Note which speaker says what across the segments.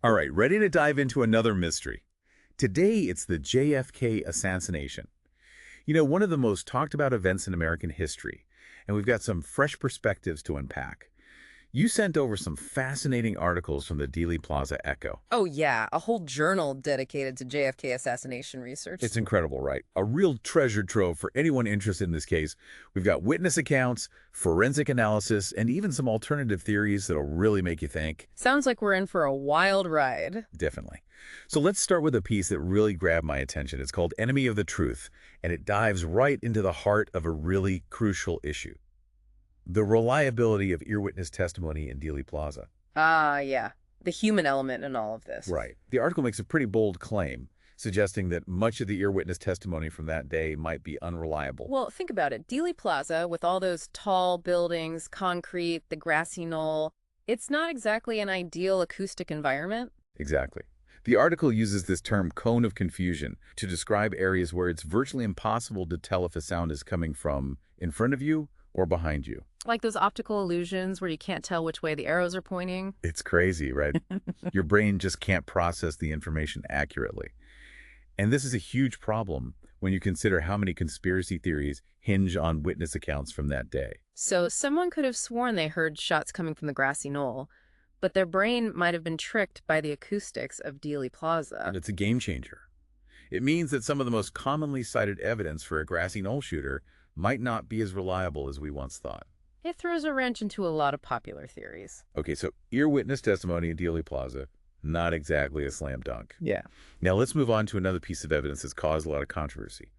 Speaker 1: All right, ready to dive into another mystery. Today, it's the JFK assassination. You know, one of the most talked about events in American history, and we've got some fresh perspectives to unpack. You sent over some fascinating articles from the Dealey Plaza Echo.
Speaker 2: Oh, yeah, a whole journal dedicated to JFK assassination research.
Speaker 1: It's incredible, right? A real treasure trove for anyone interested in this case. We've got witness accounts, forensic analysis, and even some alternative theories that'll really make you think.
Speaker 2: Sounds like we're in for a wild ride.
Speaker 1: Definitely. So let's start with a piece that really grabbed my attention. It's called Enemy of the Truth, and it dives right into the heart of a really crucial issue: the reliability of ear witness testimony in Dealey Plaza.
Speaker 2: Ah, yeah. The human element in all of this.
Speaker 1: Right. The article makes a pretty bold claim, suggesting that much of the ear witness testimony from that day might be unreliable.
Speaker 2: Well, think about it. Dealey Plaza, with all those tall buildings, concrete, the grassy knoll, it's not exactly an ideal acoustic environment.
Speaker 1: Exactly. The article uses this term cone of confusion to describe areas where it's virtually impossible to tell if a sound is coming from in front of you or behind you.
Speaker 2: Like those optical illusions where you can't tell which way the arrows are pointing.
Speaker 1: It's crazy, right? Your brain just can't process the information accurately. And this is a huge problem when you consider how many conspiracy theories hinge on witness accounts from that day.
Speaker 2: So someone could have sworn they heard shots coming from the grassy knoll, but their brain might have been tricked by the acoustics of Dealey Plaza.
Speaker 1: And it's a game changer. It means that some of the most commonly cited evidence for a grassy knoll shooter might not be as reliable as we once thought.
Speaker 2: It throws a wrench into a lot of popular theories.
Speaker 1: Okay, so ear witness testimony in Dealey Plaza, not exactly a slam dunk.
Speaker 2: Yeah.
Speaker 1: Now let's move on to another piece of evidence that's caused a lot of controversy: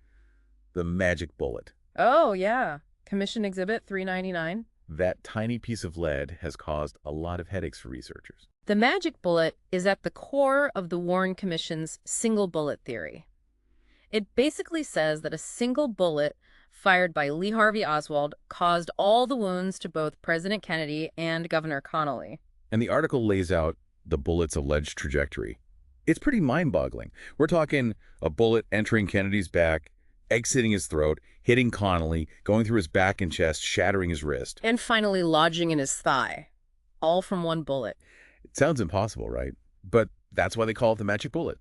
Speaker 1: the magic bullet.
Speaker 2: Oh, yeah. Commission Exhibit 399.
Speaker 1: That tiny piece of lead has caused a lot of headaches for researchers.
Speaker 2: The magic bullet is at the core of the Warren Commission's single bullet theory. It basically says that a single bullet fired by Lee Harvey Oswald caused all the wounds to both President Kennedy and Governor Connally.
Speaker 1: And the article lays out the bullet's alleged trajectory. It's pretty mind-boggling. We're talking a bullet entering Kennedy's back, exiting his throat, hitting Connally, going through his back and chest, shattering his wrist.
Speaker 2: And finally lodging in his thigh. All from one bullet.
Speaker 1: It sounds impossible, right? But that's why they call it the magic bullet.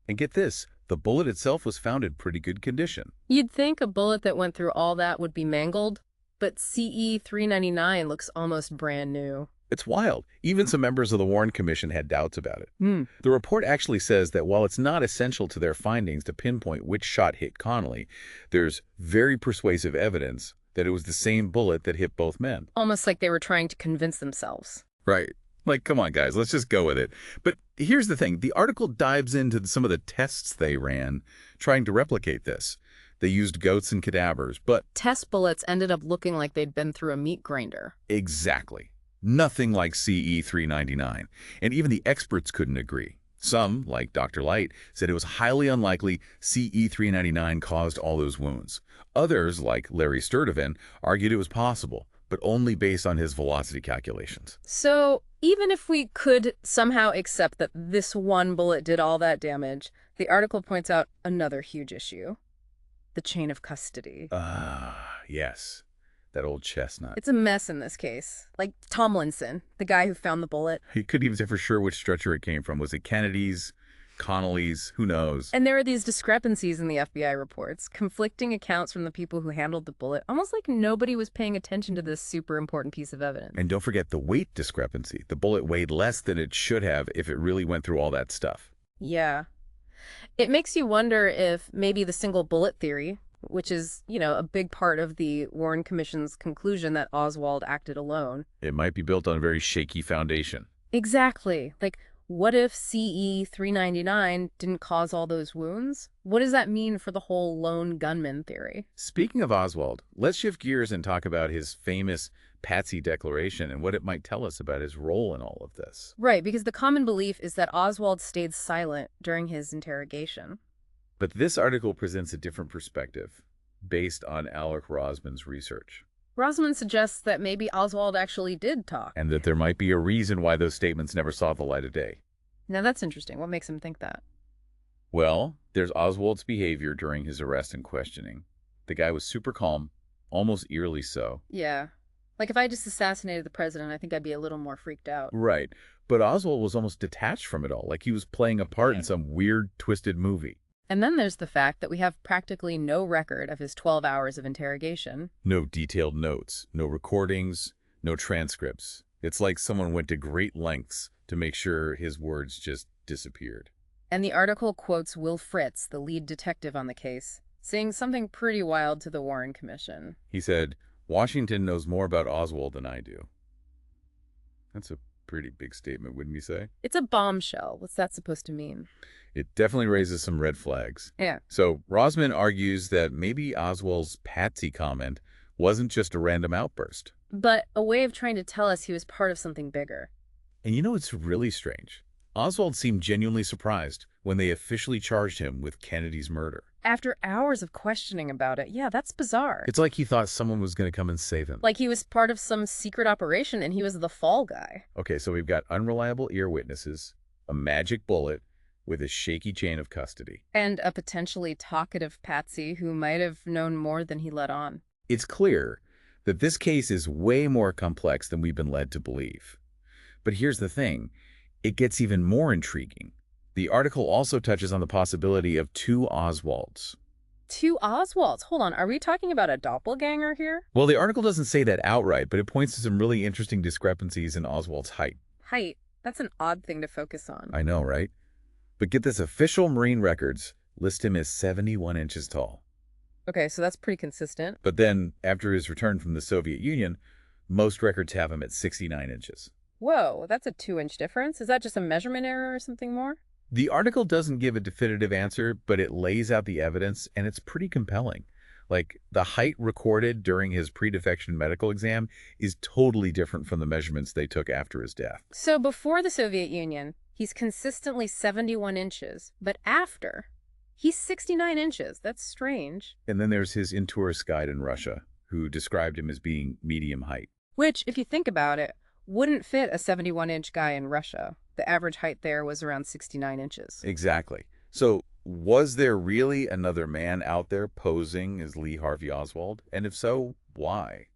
Speaker 1: And get this, the bullet itself was found in pretty good condition.
Speaker 2: You'd think a bullet that went through all that would be mangled, but CE 399 looks almost brand new.
Speaker 1: It's wild. Even some members of the Warren Commission had doubts about it.
Speaker 2: Hmm.
Speaker 1: The report actually says that while it's not essential to their findings to pinpoint which shot hit Connally, there's very persuasive evidence that it was the same bullet that hit both men.
Speaker 2: Almost like they were trying to convince themselves.
Speaker 1: Right. Like, come on, guys, let's just go with it. But here's the thing. The article dives into some of the tests they ran trying to replicate this. They used goats and cadavers, but...
Speaker 2: Test bullets ended up looking like they'd been through a meat grinder.
Speaker 1: Exactly. Nothing like CE 399. And even the experts couldn't agree. Some, like Dr. Light, said it was highly unlikely CE 399 caused all those wounds. Others, like Larry Sturtevant, argued it was possible, but only based on his velocity calculations.
Speaker 2: So even if we could somehow accept that this one bullet did all that damage, the article points out another huge issue: the chain of custody.
Speaker 1: Yes. That old chestnut.
Speaker 2: It's a mess in this case. Like Tomlinson, the guy who found the bullet.
Speaker 1: He couldn't even say for sure which stretcher it came from. Was it Kennedy's, Connally's? Who knows?
Speaker 2: And there are these discrepancies in the FBI reports, conflicting accounts from the people who handled the bullet, almost like nobody was paying attention to this super important piece of evidence.
Speaker 1: And don't forget the weight discrepancy. The bullet weighed less than it should have if it really went through all that stuff.
Speaker 2: Yeah. It makes you wonder if maybe the single bullet theory, which is, you know, a big part of the Warren Commission's conclusion that Oswald acted alone.
Speaker 1: It might be built on a very shaky foundation.
Speaker 2: Exactly. Like, what if CE 399 didn't cause all those wounds? What does that mean for the whole lone gunman theory?
Speaker 1: Speaking of Oswald, let's shift gears and talk about his famous Patsy Declaration and what it might tell us about his role in all of this.
Speaker 2: Right, because the common belief is that Oswald stayed silent during his interrogation.
Speaker 1: But this article presents a different perspective, based on Alec Rosman's research.
Speaker 2: Rosman suggests that maybe Oswald actually did talk.
Speaker 1: And that there might be a reason why those statements never saw the light of day.
Speaker 2: Now that's interesting. What makes him think that?
Speaker 1: Well, there's Oswald's behavior during his arrest and questioning. The guy was super calm, almost eerily so.
Speaker 2: Yeah. Like if I just assassinated the president, I think I'd be a little more freaked out.
Speaker 1: Right. But Oswald was almost detached from it all, like he was playing a part in
Speaker 2: Yeah.
Speaker 1: some weird, twisted movie.
Speaker 2: And then there's the fact that we have practically no record of his 12 hours of interrogation.
Speaker 1: No detailed notes, no recordings, no transcripts. It's like someone went to great lengths to make sure his words just disappeared.
Speaker 2: And the article quotes Will Fritz, the lead detective on the case, saying something pretty wild to the Warren Commission.
Speaker 1: He said, "Washington knows more about Oswald than I do." That's a pretty big statement, wouldn't you say?
Speaker 2: It's a bombshell. What's that supposed to mean?
Speaker 1: It definitely raises some red flags.
Speaker 2: Yeah.
Speaker 1: So Rosman argues that maybe Oswald's patsy comment wasn't just a random outburst.
Speaker 2: But a way of trying to tell us he was part of something bigger.
Speaker 1: And you know what's really strange? Oswald seemed genuinely surprised when they officially charged him with Kennedy's murder.
Speaker 2: After hours of questioning about it, yeah, that's bizarre.
Speaker 1: It's like he thought someone was going to come and save him.
Speaker 2: Like he was part of some secret operation and he was the fall guy.
Speaker 1: Okay, so we've got unreliable ear witnesses, a magic bullet with a shaky chain of custody.
Speaker 2: And a potentially talkative patsy who might have known more than he let on.
Speaker 1: It's clear that this case is way more complex than we've been led to believe. But here's the thing. It gets even more intriguing. The article also touches on the possibility of two Oswalds.
Speaker 2: Two Oswalds? Hold on, are we talking about a doppelganger here?
Speaker 1: Well, the article doesn't say that outright, but it points to some really interesting discrepancies in Oswald's height.
Speaker 2: Height? That's an odd thing to focus on.
Speaker 1: I know, right? But get this, official Marine records list him as 71 inches tall.
Speaker 2: Okay, so that's pretty consistent.
Speaker 1: But then, after his return from the Soviet Union, most records have him at 69 inches.
Speaker 2: Whoa, that's a 2-inch difference. Is that just a measurement error or something more?
Speaker 1: The article doesn't give a definitive answer, but it lays out the evidence, and it's pretty compelling. Like, the height recorded during his pre-defection medical exam is totally different from the measurements they took after his death.
Speaker 2: So before the Soviet Union, he's consistently 71 inches, but after, he's 69 inches. That's strange.
Speaker 1: And then there's his in-tourist guide in Russia, who described him as being medium height.
Speaker 2: Which, if you think about it, wouldn't fit a 71-inch guy in Russia. The average height there was around 69 inches.
Speaker 1: Exactly. So was there really another man out there posing as Lee Harvey Oswald? And if so, why?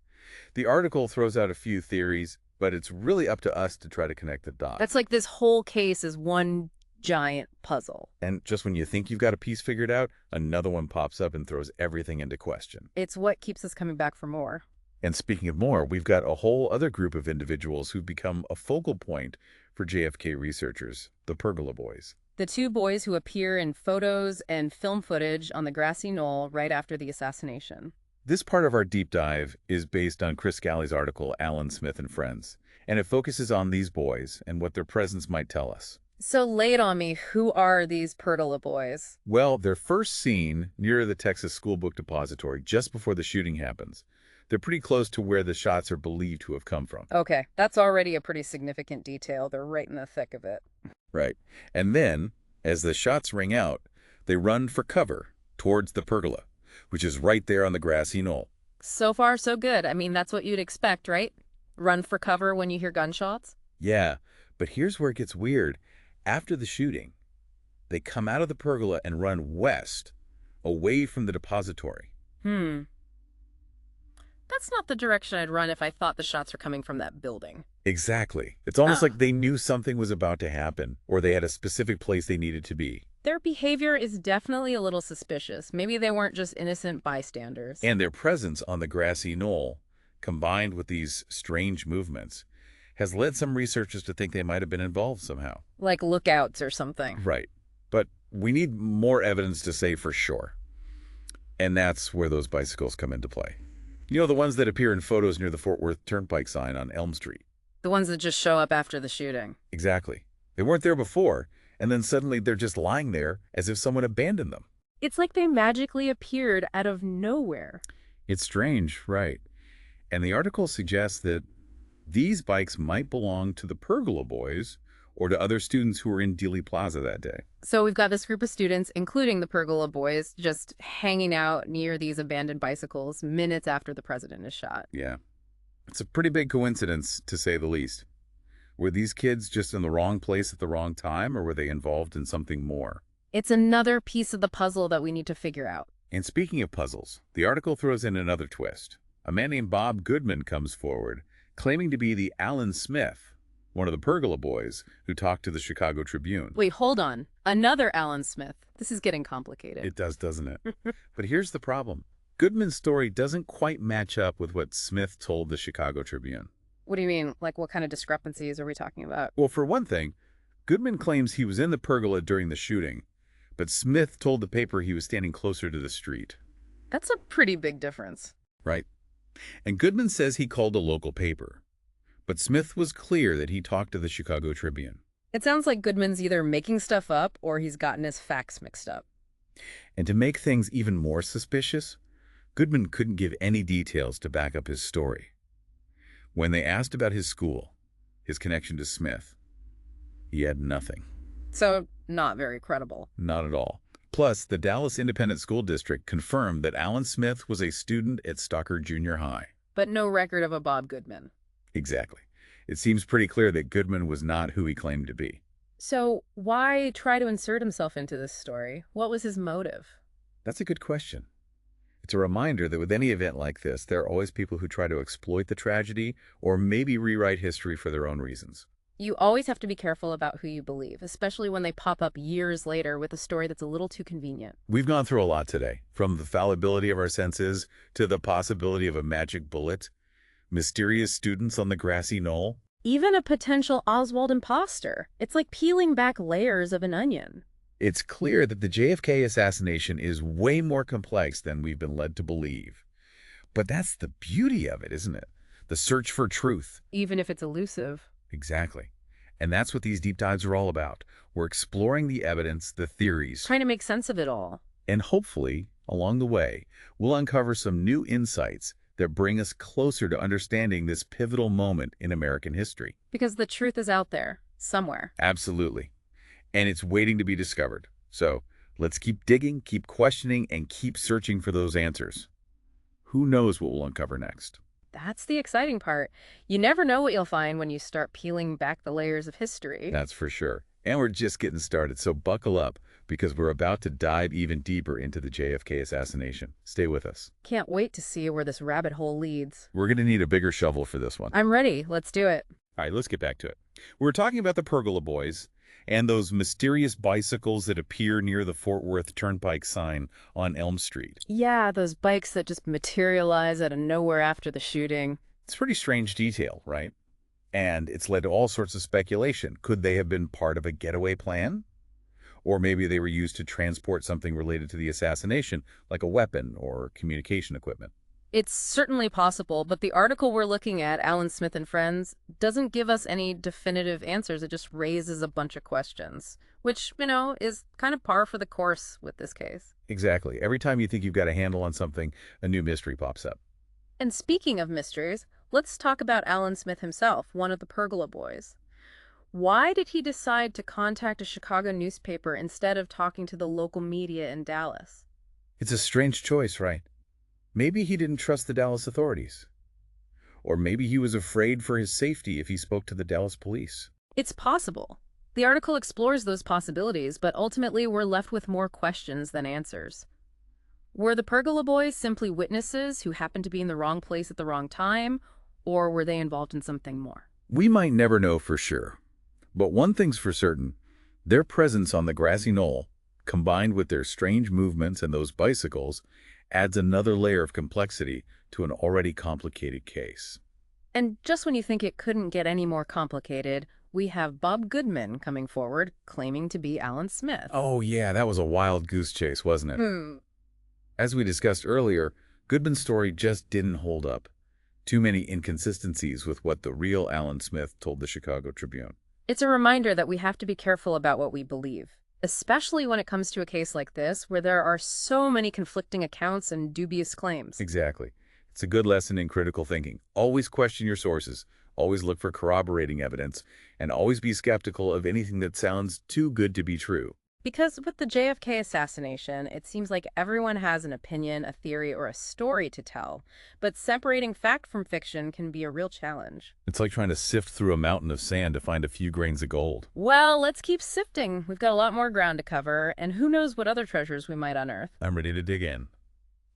Speaker 1: The article throws out a few theories, but it's really up to us to try to connect the dots.
Speaker 2: That's like this whole case is one giant puzzle.
Speaker 1: And just when you think you've got a piece figured out, another one pops up and throws everything into question.
Speaker 2: It's what keeps us coming back for more.
Speaker 1: And speaking of more, we've got a whole other group of individuals who've become a focal point for JFK researchers, the Pergola Boys.
Speaker 2: The two boys who appear in photos and film footage on the grassy knoll right after the assassination.
Speaker 1: This part of our deep dive is based on Chris Scali's article, Alan Smith and Friends, and it focuses on these boys and what their presence might tell us.
Speaker 2: So lay it on me, who are these Pergola Boys?
Speaker 1: Well, they're first seen near the Texas School Book Depository just before the shooting happens. They're pretty close to where the shots are believed to have come from.
Speaker 2: Okay, that's already a pretty significant detail. They're right in the thick of it.
Speaker 1: Right. And then, as the shots ring out, they run for cover towards the pergola, which is right there on the grassy knoll.
Speaker 2: So far, so good. I mean, that's what you'd expect, right? Run for cover when you hear gunshots?
Speaker 1: Yeah, but here's where it gets weird. After the shooting, they come out of the pergola and run west, away from the depository.
Speaker 2: That's not the direction I'd run if I thought the shots were coming from that building.
Speaker 1: Exactly. It's almost like they knew something was about to happen, or they had a specific place they needed to be.
Speaker 2: Their behavior is definitely a little suspicious. Maybe they weren't just innocent bystanders.
Speaker 1: And their presence on the grassy knoll, combined with these strange movements, has led some researchers to think they might have been involved somehow.
Speaker 2: Like lookouts or something.
Speaker 1: Right. But we need more evidence to say for sure. And that's where those bicycles come into play. You know, the ones that appear in photos near the Fort Worth Turnpike sign on Elm Street.
Speaker 2: The ones that just show up after the shooting.
Speaker 1: Exactly. They weren't there before, and then suddenly they're just lying there as if someone abandoned them.
Speaker 2: It's like they magically appeared out of nowhere.
Speaker 1: It's strange, right? And the article suggests that these bikes might belong to the Pergola Boys or to other students who were in Dealey Plaza that day.
Speaker 2: So we've got this group of students, including the Pergola Boys, just hanging out near these abandoned bicycles minutes after the president is shot.
Speaker 1: Yeah. It's a pretty big coincidence, to say the least. Were these kids just in the wrong place at the wrong time, or were they involved in something more?
Speaker 2: It's another piece of the puzzle that we need to figure out.
Speaker 1: And speaking of puzzles, the article throws in another twist. A man named Bob Goodman comes forward, claiming to be the Alan Smith, one of the Pergola boys who talked to the Chicago Tribune.
Speaker 2: Wait, hold on. Another Alan Smith. This is getting complicated.
Speaker 1: It does, doesn't it? But here's the problem. Goodman's story doesn't quite match up with what Smith told the Chicago Tribune.
Speaker 2: What do you mean? Like, what kind of discrepancies are we talking about?
Speaker 1: Well, for one thing, Goodman claims he was in the pergola during the shooting, but Smith told the paper he was standing closer to the street.
Speaker 2: That's a pretty big difference.
Speaker 1: Right. And Goodman says he called a local paper, but Smith was clear that he talked to the Chicago Tribune.
Speaker 2: It sounds like Goodman's either making stuff up or he's gotten his facts mixed up.
Speaker 1: And to make things even more suspicious, Goodman couldn't give any details to back up his story. When they asked about his school, his connection to Smith, he had nothing.
Speaker 2: So, not very credible.
Speaker 1: Not at all. Plus, the Dallas Independent School District confirmed that Alan Smith was a student at Stockard Junior High.
Speaker 2: But no record of a Bob Goodman.
Speaker 1: Exactly. It seems pretty clear that Goodman was not who he claimed to be.
Speaker 2: So, why try to insert himself into this story? What was his motive?
Speaker 1: That's a good question. It's a reminder that with any event like this, there are always people who try to exploit the tragedy or maybe rewrite history for their own reasons.
Speaker 2: You always have to be careful about who you believe, especially when they pop up years later with a story that's a little too convenient.
Speaker 1: We've gone through a lot today, from the fallibility of our senses to the possibility of a magic bullet, mysterious students on the grassy knoll.
Speaker 2: Even a potential Oswald imposter. It's like peeling back layers of an onion.
Speaker 1: It's clear that the JFK assassination is way more complex than we've been led to believe. But that's the beauty of it, isn't it? The search for truth.
Speaker 2: Even if it's elusive.
Speaker 1: Exactly. And that's what these deep dives are all about. We're exploring the evidence, the theories.
Speaker 2: Trying to make sense of it all.
Speaker 1: And hopefully, along the way, we'll uncover some new insights that bring us closer to understanding this pivotal moment in American history.
Speaker 2: Because the truth is out there, somewhere.
Speaker 1: Absolutely. And it's waiting to be discovered. So let's keep digging, keep questioning, and keep searching for those answers. Who knows what we'll uncover next?
Speaker 2: That's the exciting part. You never know what you'll find when you start peeling back the layers of history.
Speaker 1: That's for sure. And we're just getting started, so buckle up, because we're about to dive even deeper into the JFK assassination. Stay with us.
Speaker 2: Can't wait to see where this rabbit hole leads.
Speaker 1: We're going to need a bigger shovel for this one.
Speaker 2: I'm ready. Let's do it.
Speaker 1: All right, let's get back to it. We're talking about the Pergola boys and those mysterious bicycles that appear near the Fort Worth Turnpike sign on Elm Street.
Speaker 2: Yeah, those bikes that just materialize out of nowhere after the shooting.
Speaker 1: It's a pretty strange detail, right? And it's led to all sorts of speculation. Could they have been part of a getaway plan? Or maybe they were used to transport something related to the assassination, like a weapon or communication equipment.
Speaker 2: It's certainly possible, but the article we're looking at, Alan Smith and Friends, doesn't give us any definitive answers. It just raises a bunch of questions, which, is kind of par for the course with this case.
Speaker 1: Exactly. Every time you think you've got a handle on something, a new mystery pops up.
Speaker 2: And speaking of mysteries, let's talk about Alan Smith himself, one of the Pergola boys. Why did he decide to contact a Chicago newspaper instead of talking to the local media in Dallas?
Speaker 1: It's a strange choice, right? Maybe he didn't trust the Dallas authorities. Or maybe he was afraid for his safety if he spoke to the Dallas police.
Speaker 2: It's possible. The article explores those possibilities, but ultimately we're left with more questions than answers. Were the Pergola boys simply witnesses who happened to be in the wrong place at the wrong time, or were they involved in something more?
Speaker 1: We might never know for sure. But one thing's for certain, their presence on the grassy knoll, combined with their strange movements and those bicycles, adds another layer of complexity to an already complicated case.
Speaker 2: And just when you think it couldn't get any more complicated, we have Bob Goodman coming forward, claiming to be Alan Smith.
Speaker 1: Oh yeah, that was a wild goose chase, wasn't it? As we discussed earlier, Goodman's story just didn't hold up. Too many inconsistencies with what the real Alan Smith told the Chicago Tribune.
Speaker 2: It's a reminder that we have to be careful about what we believe, especially when it comes to a case like this, where there are so many conflicting accounts and dubious claims.
Speaker 1: Exactly. It's a good lesson in critical thinking. Always question your sources, always look for corroborating evidence, and always be skeptical of anything that sounds too good to be true.
Speaker 2: Because with the JFK assassination, it seems like everyone has an opinion, a theory, or a story to tell. But separating fact from fiction can be a real challenge.
Speaker 1: It's like trying to sift through a mountain of sand to find a few grains of gold.
Speaker 2: Well, let's keep sifting. We've got a lot more ground to cover, and who knows what other treasures we might unearth.
Speaker 1: I'm ready to dig in.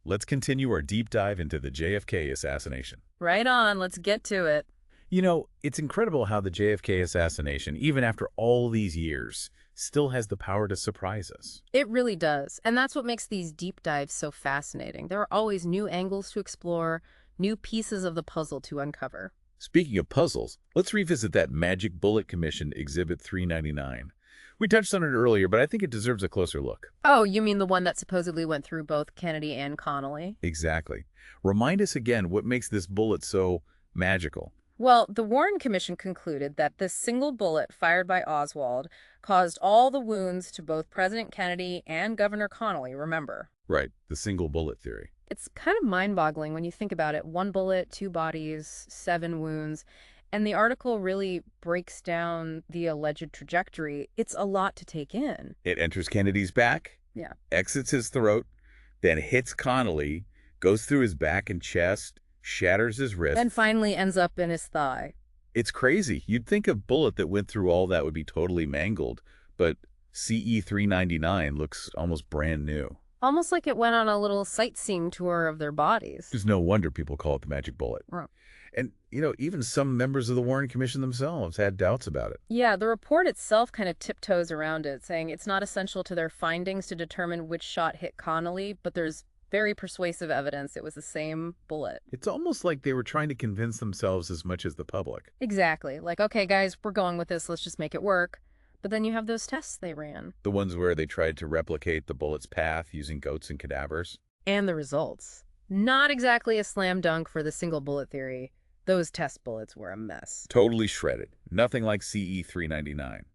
Speaker 1: let's continue our deep dive into the JFK assassination.
Speaker 2: Right on, let's get to it.
Speaker 1: You know, it's incredible how the JFK assassination, even after all these years, still has the power to surprise us.
Speaker 2: It really does, and that's what makes these deep dives so fascinating. There are always new angles to explore, new pieces of the puzzle to uncover.
Speaker 1: Speaking of puzzles, let's revisit that Magic Bullet Commission Exhibit 399. We touched on it earlier, but I think it deserves a closer look.
Speaker 2: Oh, you mean the one that supposedly went through both Kennedy and Connally?
Speaker 1: Exactly. Remind us again what makes this bullet so magical.
Speaker 2: Well, the Warren Commission concluded that this single bullet fired by Oswald caused all the wounds to both President Kennedy and Governor Connally, remember?
Speaker 1: Right, the single bullet theory.
Speaker 2: It's kind of mind-boggling when you think about it. 1 bullet, 2 bodies, 7 wounds. And the article really breaks down the alleged trajectory. It's a lot to take in.
Speaker 1: It enters Kennedy's back,
Speaker 2: Yeah.
Speaker 1: exits his throat, then hits Connally, goes through his back and chest, shatters his wrist.
Speaker 2: And finally ends up in his thigh.
Speaker 1: It's crazy. You'd think a bullet that went through all that would be totally mangled, but CE 399 looks almost brand new.
Speaker 2: Almost like it went on a little sightseeing tour of their bodies.
Speaker 1: There's no wonder people call it the magic bullet.
Speaker 2: Right.
Speaker 1: And, you know, even some members of the Warren Commission themselves had doubts about it.
Speaker 2: Yeah, the report itself kind of tiptoes around it, saying it's not essential to their findings to determine which shot hit Connally, but there's very persuasive evidence it was the same bullet.
Speaker 1: It's almost like they were trying to convince themselves as much as the public.
Speaker 2: Exactly. Like, okay, guys, we're going with this. Let's just make it work. But then you have those tests they ran.
Speaker 1: The ones where they tried to replicate the bullet's path using goats and cadavers.
Speaker 2: And the results. Not exactly a slam dunk for the single bullet theory. Those test bullets were a mess.
Speaker 1: Totally shredded. Nothing like CE 399.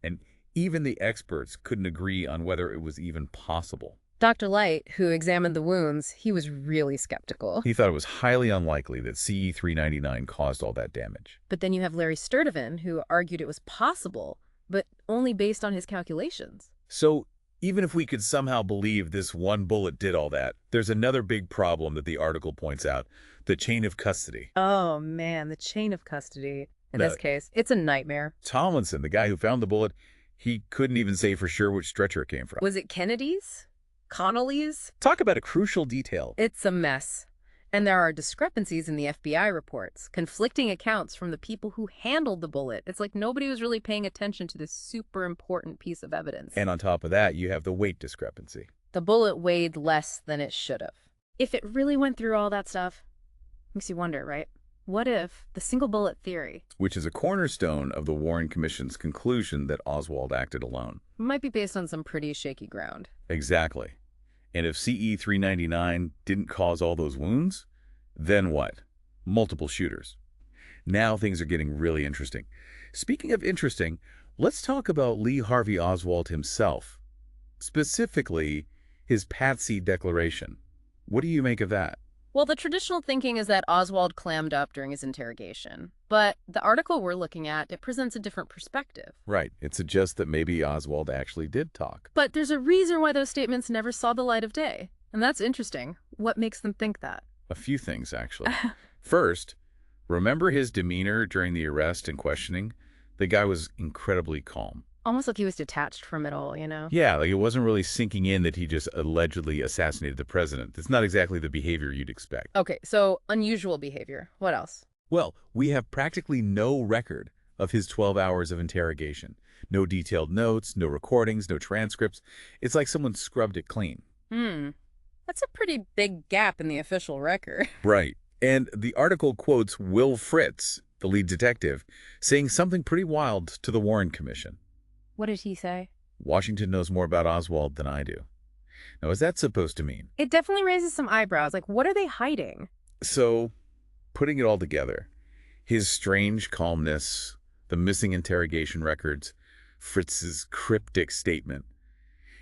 Speaker 1: And even the experts couldn't agree on whether it was even possible.
Speaker 2: Dr. Light, who examined the wounds, he was really skeptical.
Speaker 1: He thought it was highly unlikely that CE 399 caused all that damage.
Speaker 2: But then you have Larry Sturtevant, who argued it was possible, but only based on his calculations.
Speaker 1: So even if we could somehow believe this one bullet did all that, there's another big problem that the article points out, the chain of custody.
Speaker 2: Oh, man, the chain of custody. In
Speaker 1: No.
Speaker 2: this case, it's a nightmare.
Speaker 1: Tomlinson, the guy who found the bullet, he couldn't even say for sure which stretcher it came from.
Speaker 2: Was it Kennedy's? Connally's?
Speaker 1: Talk about a crucial detail.
Speaker 2: It's a mess. And there are discrepancies in the FBI reports, conflicting accounts from the people who handled the bullet. It's like nobody was really paying attention to this super important piece of evidence.
Speaker 1: And on top of that, you have the weight discrepancy.
Speaker 2: The bullet weighed less than it should have. If it really went through all that stuff, makes you wonder, right? What if the single bullet theory,
Speaker 1: Which is a cornerstone of the Warren Commission's conclusion that Oswald acted alone.
Speaker 2: might be based on some pretty shaky ground?
Speaker 1: Exactly. And if CE 399 didn't cause all those wounds, then what? Multiple shooters. Now things are getting really interesting. Speaking of interesting, let's talk about Lee Harvey Oswald himself. Specifically, his Patsy Declaration. What do you make of that?
Speaker 2: Well, the traditional thinking is that Oswald clammed up during his interrogation. But the article we're looking at, it presents a different perspective.
Speaker 1: Right. It suggests that maybe Oswald actually did talk.
Speaker 2: But there's a reason why those statements never saw the light of day. And that's interesting. What makes them think that?
Speaker 1: A few things, actually. First, remember his demeanor during the arrest and questioning? The guy was incredibly calm.
Speaker 2: Almost like he was detached from it all, you know?
Speaker 1: Yeah, like it wasn't really sinking in that he just allegedly assassinated the president. It's not exactly the behavior you'd expect.
Speaker 2: Okay, so unusual behavior. What else?
Speaker 1: Well, we have practically no record of his 12 hours of interrogation. No detailed notes, no recordings, no transcripts. It's like someone scrubbed it clean.
Speaker 2: That's a pretty big gap in the official record.
Speaker 1: Right. And the article quotes Will Fritz, the lead detective, saying something pretty wild to the Warren Commission.
Speaker 2: What did he say?
Speaker 1: Washington knows more about Oswald than I do. Now, what's that supposed to mean?
Speaker 2: It definitely raises some eyebrows. Like, what are they hiding?
Speaker 1: So, putting it all together, his strange calmness, the missing interrogation records, Fritz's cryptic statement,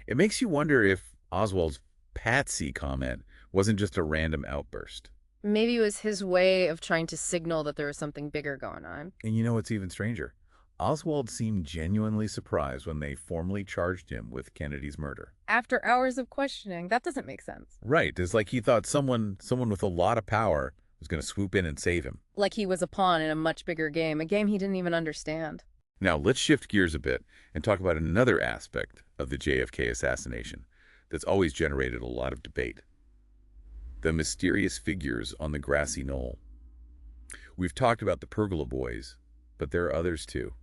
Speaker 1: it makes you wonder if Oswald's Patsy comment wasn't just a random outburst.
Speaker 2: Maybe it was his way of trying to signal that there was something bigger going on.
Speaker 1: And you know what's even stranger? Oswald seemed genuinely surprised when they formally charged him with Kennedy's murder.
Speaker 2: After hours of questioning, that doesn't make sense.
Speaker 1: Right. It's like he thought someone with a lot of power was going to swoop in and save him.
Speaker 2: Like he was a pawn in a much bigger game, a game he didn't even understand.
Speaker 1: Now, let's shift gears a bit and talk about another aspect of the JFK assassination that's always generated a lot of debate. The mysterious figures on the grassy knoll. We've talked about the pergola boys, but there are others too.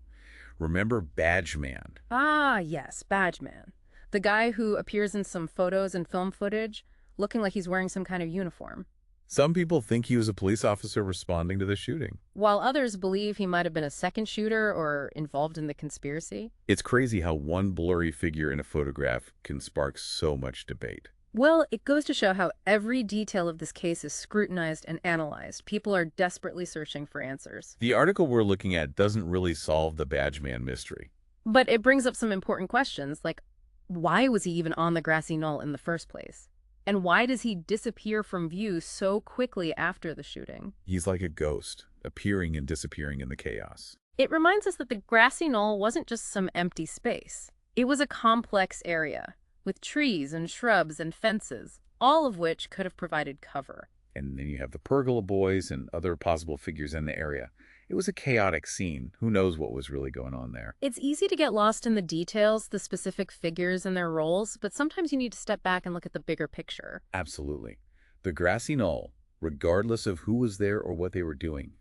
Speaker 1: Remember Badge Man?
Speaker 2: Ah, yes, Badge Man. The guy who appears in some photos and film footage, looking like he's wearing some kind of uniform.
Speaker 1: Some people think he was a police officer responding to the shooting.
Speaker 2: While others believe he might have been a second shooter or involved in the conspiracy.
Speaker 1: It's crazy how one blurry figure in a photograph can spark so much debate.
Speaker 2: Well, it goes to show how every detail of this case is scrutinized and analyzed. People are desperately searching for answers.
Speaker 1: The article we're looking at doesn't really solve the Badge Man mystery.
Speaker 2: But it brings up some important questions, like why was he even on the grassy knoll in the first place? And why does he disappear from view so quickly after the shooting?
Speaker 1: He's like a ghost, appearing and disappearing in the chaos.
Speaker 2: It reminds us that the grassy knoll wasn't just some empty space. It was a complex area, with trees and shrubs and fences, all of which could have provided cover.
Speaker 1: And then you have the pergola boys and other possible figures in the area. It was a chaotic scene. Who knows what was really going on there?
Speaker 2: It's easy to get lost in the details, the specific figures and their roles, but sometimes you need to step back and look at the bigger picture.
Speaker 1: Absolutely. The grassy knoll, regardless of who was there or what they were doing,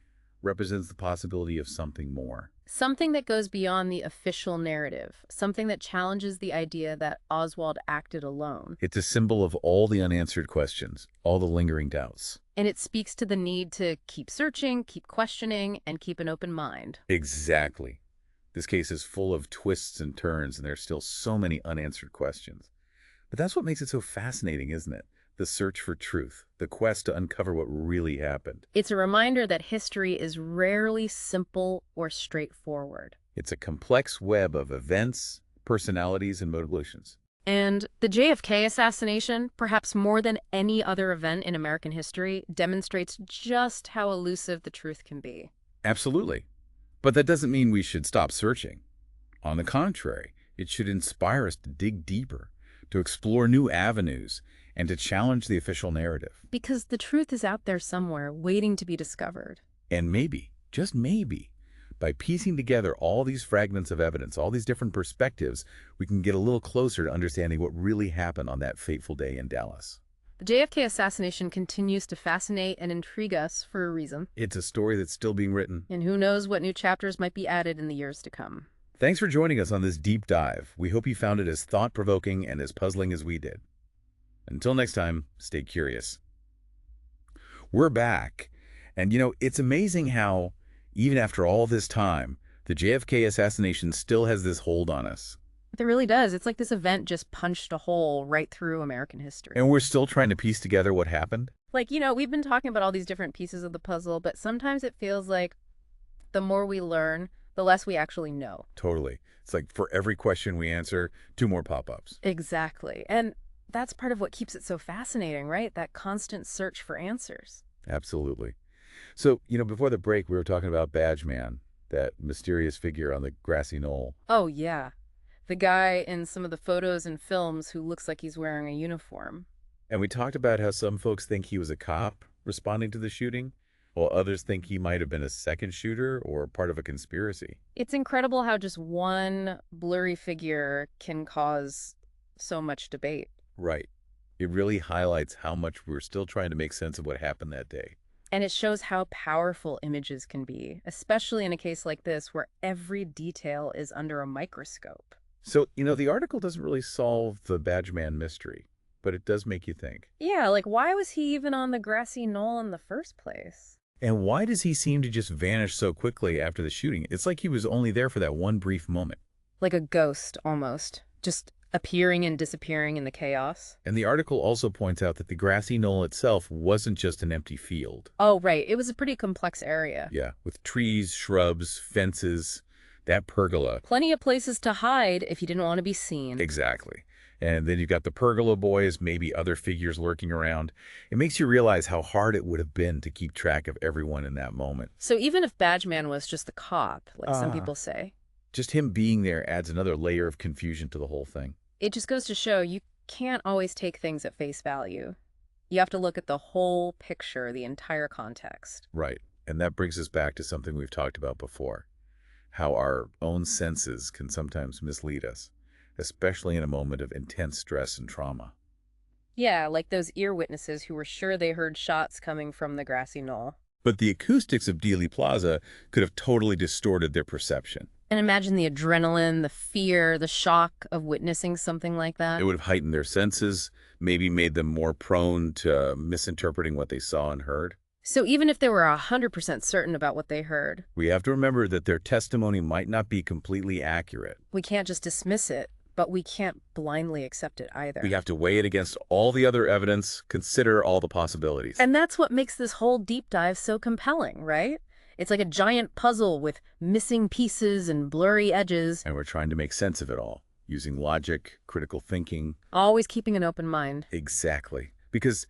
Speaker 1: represents the possibility of something more.
Speaker 2: Something that goes beyond the official narrative, something that challenges the idea that Oswald acted alone.
Speaker 1: It's a symbol of all the unanswered questions, all the lingering doubts.
Speaker 2: And it speaks to the need to keep searching, keep questioning, and keep an open mind.
Speaker 1: Exactly. This case is full of twists and turns, and there's still so many unanswered questions. But that's what makes it so fascinating, isn't it? The search for truth, the quest to uncover what really happened.
Speaker 2: It's a reminder that history is rarely simple or straightforward.
Speaker 1: It's a complex web of events, personalities, and motivations.
Speaker 2: And the JFK assassination, perhaps more than any other event in American history, demonstrates just how elusive the truth can be.
Speaker 1: Absolutely. But that doesn't mean we should stop searching. On the contrary, it should inspire us to dig deeper, to explore new avenues, and to challenge the official narrative.
Speaker 2: Because the truth is out there somewhere, waiting to be discovered.
Speaker 1: And maybe, just maybe, by piecing together all these fragments of evidence, all these different perspectives, we can get a little closer to understanding what really happened on that fateful day in Dallas.
Speaker 2: The JFK assassination continues to fascinate and intrigue us for a reason.
Speaker 1: It's a story that's still being written.
Speaker 2: And who knows what new chapters might be added in the years to come.
Speaker 1: Thanks for joining us on this deep dive. We hope you found it as thought-provoking and as puzzling as we did. Until next time, stay curious. We're back. And it's amazing how, even after all this time, the JFK assassination still has this hold on us.
Speaker 2: It really does. It's like this event just punched a hole right through American history.
Speaker 1: And we're still trying to piece together what happened.
Speaker 2: We've been talking about all these different pieces of the puzzle, but sometimes it feels like the more we learn, the less we actually know.
Speaker 1: Totally. It's like for every question we answer, 2 more pop-ups.
Speaker 2: Exactly. And that's part of what keeps it so fascinating, right? That constant search for answers.
Speaker 1: Absolutely. So, before the break, we were talking about Badge Man, that mysterious figure on the grassy knoll.
Speaker 2: Oh, yeah. The guy in some of the photos and films who looks like he's wearing a uniform.
Speaker 1: And we talked about how some folks think he was a cop responding to the shooting, while others think he might have been a second shooter or part of a conspiracy.
Speaker 2: It's incredible how just one blurry figure can cause so much debate.
Speaker 1: Right. It really highlights how much we're still trying to make sense of what happened that day.
Speaker 2: And it shows how powerful images can be, especially in a case like this where every detail is under a microscope.
Speaker 1: So, the article doesn't really solve the Badge Man mystery, but it does make you think.
Speaker 2: Yeah, like why was he even on the grassy knoll in the first place?
Speaker 1: And why does he seem to just vanish so quickly after the shooting? It's like he was only there for that one brief moment.
Speaker 2: Like a ghost, almost. Just appearing and disappearing in the chaos.
Speaker 1: And the article also points out that the grassy knoll itself wasn't just an empty field.
Speaker 2: Oh, right. It was a pretty complex area.
Speaker 1: Yeah, with trees, shrubs, fences, that pergola.
Speaker 2: Plenty of places to hide if you didn't want to be seen.
Speaker 1: Exactly. And then you've got the pergola boys, maybe other figures lurking around. It makes you realize how hard it would have been to keep track of everyone in that moment.
Speaker 2: So even if Badge Man was just the cop, like some people say,
Speaker 1: just him being there adds another layer of confusion to the whole thing.
Speaker 2: It just goes to show you can't always take things at face value. You have to look at the whole picture, the entire context.
Speaker 1: Right. And that brings us back to something we've talked about before, how our own senses can sometimes mislead us, especially in a moment of intense stress and trauma.
Speaker 2: Yeah, like those ear witnesses who were sure they heard shots coming from the grassy knoll.
Speaker 1: But the acoustics of Dealey Plaza could have totally distorted their perception.
Speaker 2: And imagine the adrenaline, the fear, the shock of witnessing something like that.
Speaker 1: It would have heightened their senses, maybe made them more prone to misinterpreting what they saw and heard.
Speaker 2: So even if they were 100% certain about what they heard,
Speaker 1: We have to remember that their testimony might not be completely accurate.
Speaker 2: we can't just dismiss it, but we can't blindly accept it either.
Speaker 1: We have to weigh it against all the other evidence, consider all the possibilities.
Speaker 2: And that's what makes this whole deep dive so compelling, right? It's like a giant puzzle with missing pieces and blurry edges.
Speaker 1: And we're trying to make sense of it all, using logic, critical thinking.
Speaker 2: Always keeping an open mind.
Speaker 1: Exactly. Because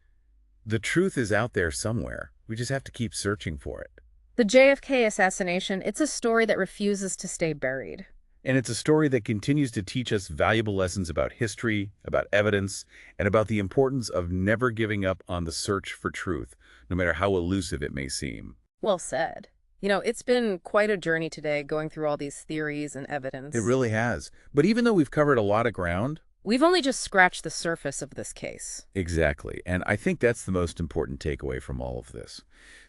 Speaker 1: the truth is out there somewhere. We just have to keep searching for it.
Speaker 2: The JFK assassination, it's a story that refuses to stay buried.
Speaker 1: And it's a story that continues to teach us valuable lessons about history, about evidence, and about the importance of never giving up on the search for truth, no matter how elusive it may seem.
Speaker 2: Well said. You know, it's been quite a journey today going through all these theories and evidence.
Speaker 1: It really has. But even though we've covered a lot of ground...
Speaker 2: We've only just scratched the surface of this case.
Speaker 1: Exactly. And I think that's the most important takeaway from all of this.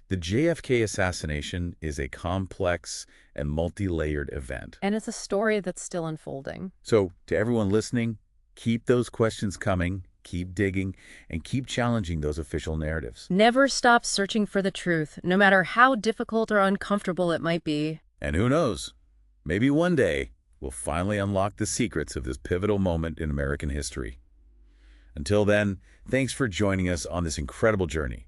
Speaker 1: The JFK assassination is a complex and multi-layered event.
Speaker 2: And it's a story that's still unfolding.
Speaker 1: So, to everyone listening, keep those questions coming, keep digging, and keep challenging those official narratives.
Speaker 2: Never stop searching for the truth, no matter how difficult or uncomfortable it might be.
Speaker 1: And who knows, maybe one day we'll finally unlock the secrets of this pivotal moment in American history. Until then, thanks for joining us on this incredible journey.